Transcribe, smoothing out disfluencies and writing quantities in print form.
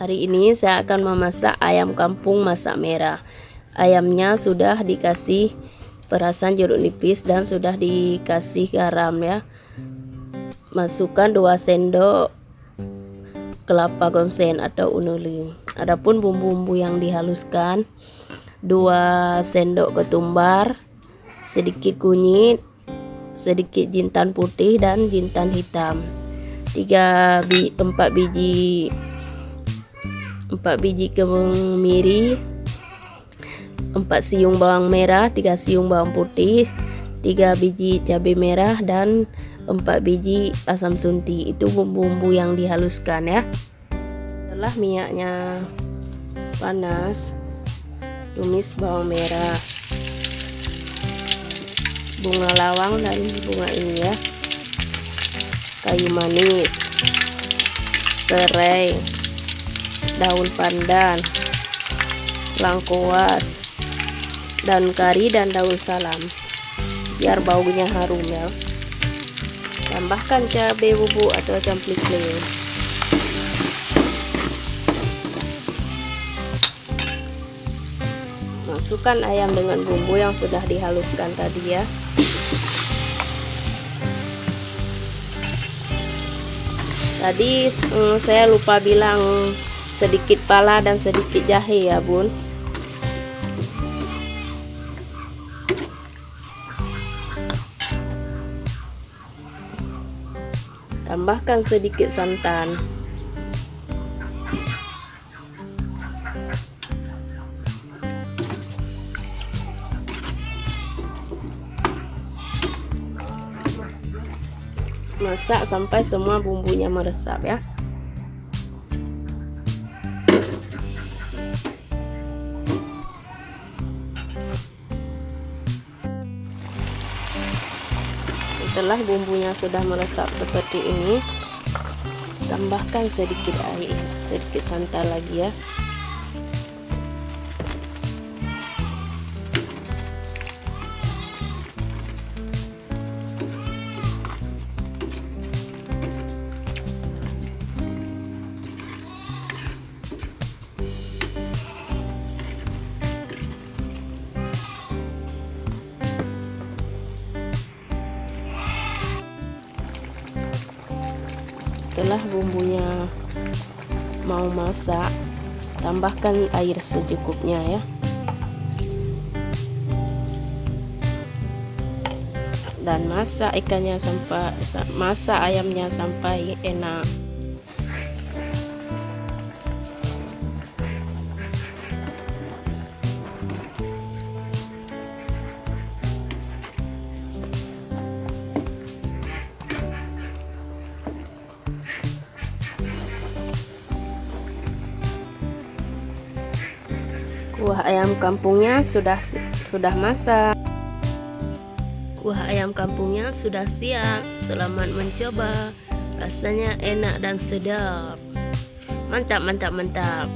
Hari ini saya akan memasak ayam kampung masak merah. Ayamnya sudah dikasih perasan jeruk nipis dan sudah dikasih garam ya. Masukkan 2 sendok kelapa gosen atau unuli. Adapun bumbu-bumbu yang dihaluskan, 2 sendok ketumbar, sedikit kunyit, sedikit jintan putih dan jintan hitam, 4 biji kemiri, 4 siung bawang merah, 3 siung bawang putih, 3 biji cabai merah dan 4 biji asam sunti. Itu bumbu-bumbu yang dihaluskan ya. Setelah minyaknya panas, tumis bawang merah, bunga lawang dan bunga ini ya, kayu manis, serai, daun pandan, lengkuas, daun kari dan daun salam biar baunya harum ya. Tambahkan cabai bubuk atau camplikling. Masukkan ayam dengan bumbu yang sudah dihaluskan tadi ya. Tadi saya lupa bilang sedikit pala dan sedikit jahe ya bun. Tambahkan sedikit santan. Masak sampai semua bumbunya meresap ya. Setelah bumbunya sudah meresap seperti ini, tambahkan sedikit air, sedikit santan lagi ya. Setelah bumbunya mau masak, tambahkan air secukupnya ya. Dan masak ayamnya sampai enak. Kuah ayam kampungnya sudah masak. Kuah ayam kampungnya sudah siap. Selamat mencoba. Rasanya enak dan sedap. Mantap, mantap, mantap.